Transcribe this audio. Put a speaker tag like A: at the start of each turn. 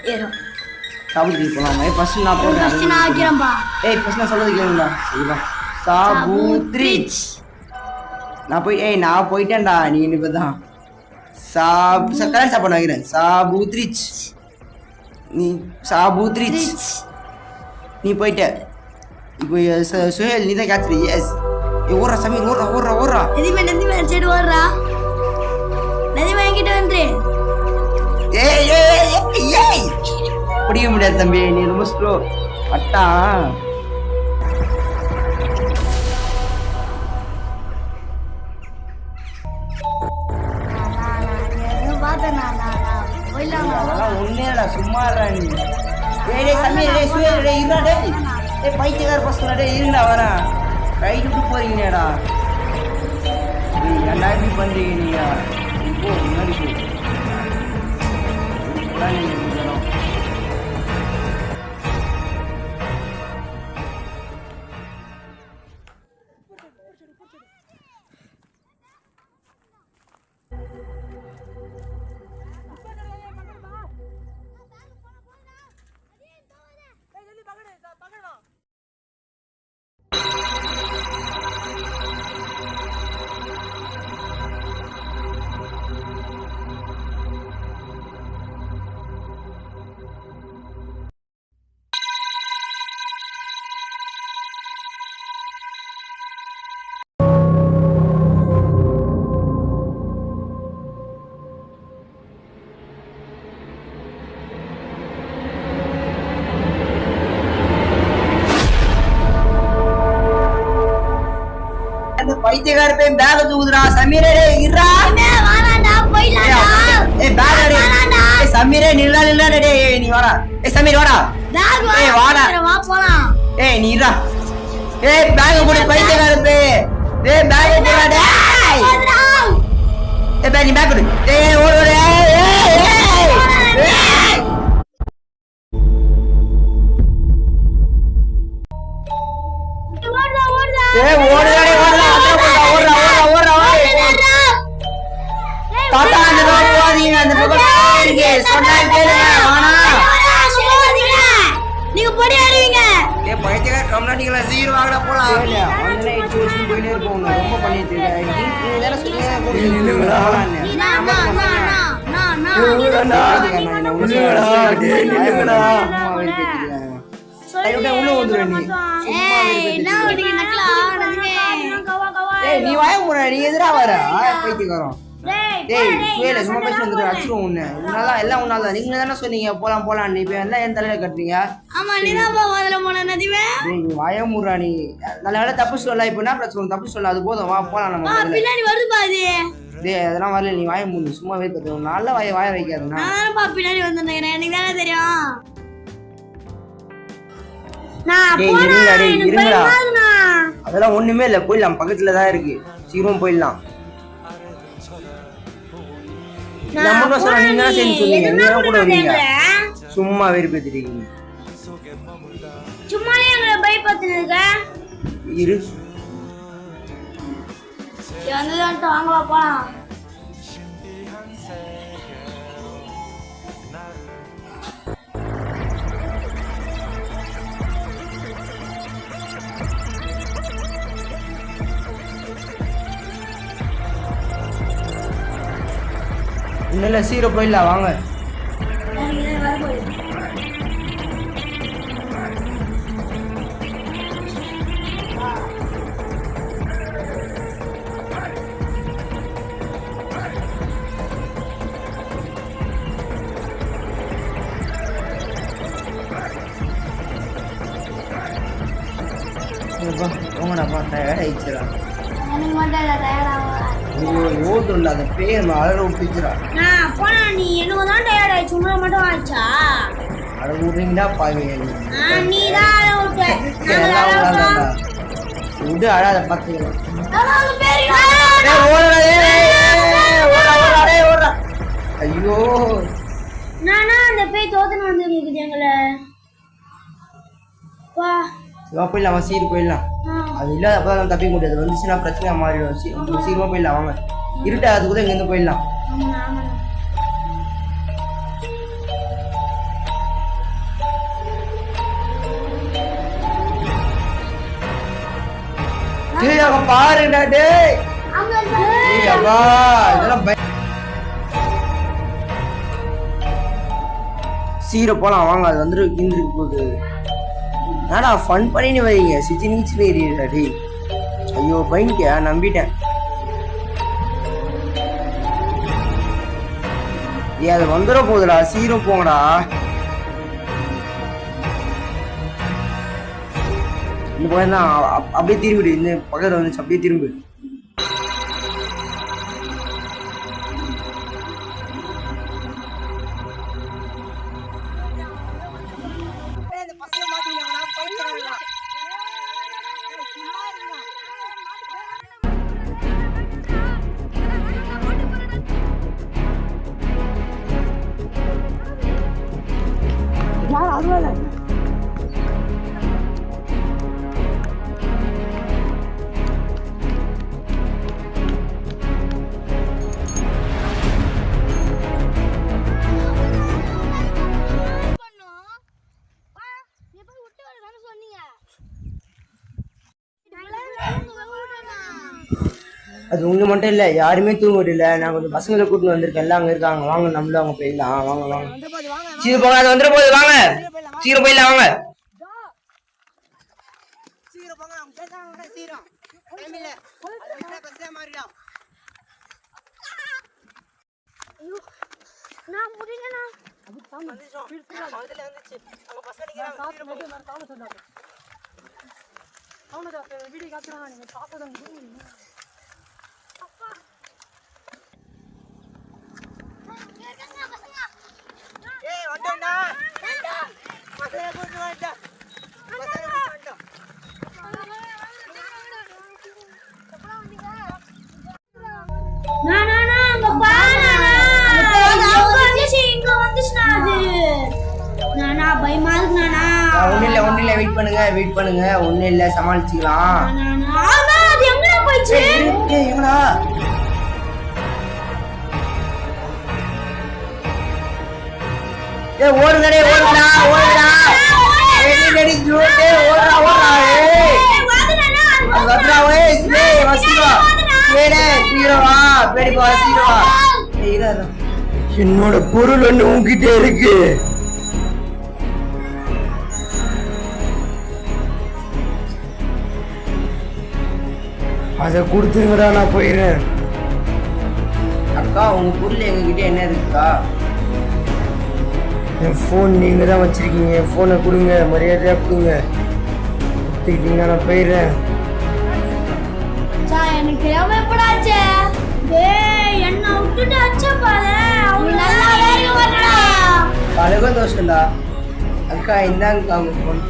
A: ஏறும்.
B: சாபுத்ரி போலாமா? ஃபர்ஸ்ட் நான் போறேன்.
A: ஃபர்ஸ்ட் நான் ஆகிறேன்பா.
B: ஃபர்ஸ்ட் நான் சொல்றது கேளுடா. சரிவா. சாபுத்ரி. நான் போயிட்டேன்டா. நீ இப்பதான் சக்கரை சாப்பாடு வைக்கிறேன். சாபுத்ரி. நீ சாபுத்ரி. நீ போயிட்ட. இப்போ சுஹேல் நீ தான் கேட்சரி. எஸ். ஓடுறா சமீர், ஓடுறா.
A: நதிமே சைடு ஓடுறா. நதிமே என்கிட்ட வந்து.
B: ஏய் பிடிக்க முடியாது தம்பி, நீ ரொம்ப ஸ்லோ. அட்டா ஒன்னேடா சும்மா நீ. சமீர் சுஹேல் இருடா. பைத்தியக்கார பசங்க இருங்கடா, வரேன். ரைட் விட்டு போறீங்கடா. என்ன இப்படி பண்றீங்க நீங்க? போ முன்னாடி போ. பைத்தியக்கார போய் பேக் தூக்குதுடா. சமீரே இருடா.
A: வாடா போய்லாம்டா.
B: பேக் அடி. சமீரே நில்லா டேய். நீ வாடா. சமீர் வாடா.
A: பேக் வாடா. வா போலாம்.
B: நீ இருடா. பேக் போடு பைத்தியக்கார போய். பேக் எடுடா டேய். பேக் நீ பேக் கொடு. ஓடு. தாத்தா அந்த பக்கம் போறீங்க, அந்த பக்கம் இருக்கு. சொன்னா கேளுங்க. வானா
A: நீங்க போடி ஆடுவீங்க.
B: பைத்தியக்கார கம்னாட்டிங்களா சீக்கிரம் வாங்கடா போலாம். ஆன்லைன் டியூஷன் போயிட்டே இருப்போம். ரொம்ப பண்ணிட்டு நீங்க தான சொல்லுங்க. நில்லுங்கடா. உள்ள வந்துரு நீ. நீ வாய முறை. நீ எதிரா வர பைத்தியக்காரம். சும்மா பேசி வந்துட்டு அச்சுருவோம். உன்ன உன்னால எல்லாம் உன்னால. நீங்க தானே சொன்னீங்க போலாம். இப்ப எல்லாம் என் தலையில கட்டுறீங்க. நீ வாய முறா. நீ நல்ல வேலை தப்பு சொல்ல. இப்ப என்ன பிரச்சனை? தப்பு சொல்ல. அது போதும். வா போலாம். நம்ம அதெல்லாம் வரல. நீ வாய மூடு. சும்மாவே கத்துவோம். நல்ல வாய வைக்காது. இருங்கடா. அதெல்லாம் ஒண்ணுமே இல்ல. போயிடலாம். பக்கத்துலதான் இருக்கு. சீக்கிரம் போயிடலாம். சும்மா வெறுப்பேத்திட்டீங்க. இரு இல்ல சீரோ போயிடலாம். வாங்க. போங்கடாப்பா. டயர்ட் ஆயிடுச்சுடா. ஓதுல அந்த பேர் அழற விட்டுச்சுடா.
A: நீ என்னதான் டயர்ட் ஆயிடுச்சு. உங்களை மட்டும் ஆயிடுச்சா?
B: அட விடுறீங்களா பாருங்க. விடு அழாத பாத்துக்கலாம். ஐயோ
A: நானா அந்த பேய் தோத்தன வந்து இருக்குது எங்களை.
B: போயிடலாம். சீரு போயிடலாம். அது இல்லாத அப்பதான் தப்பிக்க முடியாது. வந்துச்சுன்னா பிரச்சனை மாறிடும். சீக்கிரமா போயிடலாம். வாங்க. இருட்டா அது கூட இங்க இருந்து போயிடலாம். பாருடா டேய்.
A: அங்க
B: ஏய் அப்பா இதெல்லாம் சீக்கிரம் போலாம் வாங்க. அது வந்துட்டு கிண்டிருக்கு போகுது. என்னடா ஃபன் பண்ணின்னு வரீங்க, சிச்சி நீச்சு ஏறிடுடா டேய். ஐயோ பயன்கியா, நம்பிட்டேன். ஏய் அது வந்துட போகுதுடா, சீக்கிரம் போங்கடா. இந்த பக்கம் தான் அப்படியே திரும்பிடு. இந்த பக்கத்துல வந்துச்சு, அப்படியே திரும்பு. அது உங்க மட்டும் இல்ல, யாருமே தூங்கிட்டு இல்ல. நான் கொஞ்சம் பசங்களை கூட்டிட்டு வந்திருக்கேன், எல்லாம் அங்க இருக்காங்க. வாங்க நம்மளும் அவங்க போயிடலாம். வாங்க வாங்க சீக்கிரம் போங்க, அது வந்துட போகுது. வாங்க சீக்கிரம் போயிடலாம் வாங்க.
A: நான் முடியலண்ணா.
B: ஒண்ணு இல்ல வெயிட் பண்ணுங்க. ஒண்ணு இல்ல சமாளிச்சுக்கலாம். எங்கடா ஓடுங்கடே, ஓடுங்கடா. என்னோட பொருள் ஒண்ணு உங்ககிட்ட இருக்கு. அதை கொடுத்துருங்கடா, நான் போயிடுறேன். அக்கா உங்க பொருள் எங்ககிட்ட என்ன இருக்குக்கா? என் ஃபோன் நீங்க தான் வச்சிருக்கீங்க. என் ஃபோனை கொடுங்க, மரியாதையா கொடுங்க. கொடுத்துக்கிட்டீங்க, நான் போயிடுறேன்.
A: எனக்கு எப்படாச்சே என்ன விட்டுட்டு அச்சா பாரு.
B: அழகும் தோஷம்டா. அக்கா இந்தாங்கக்கா உங்க ஃபோன்.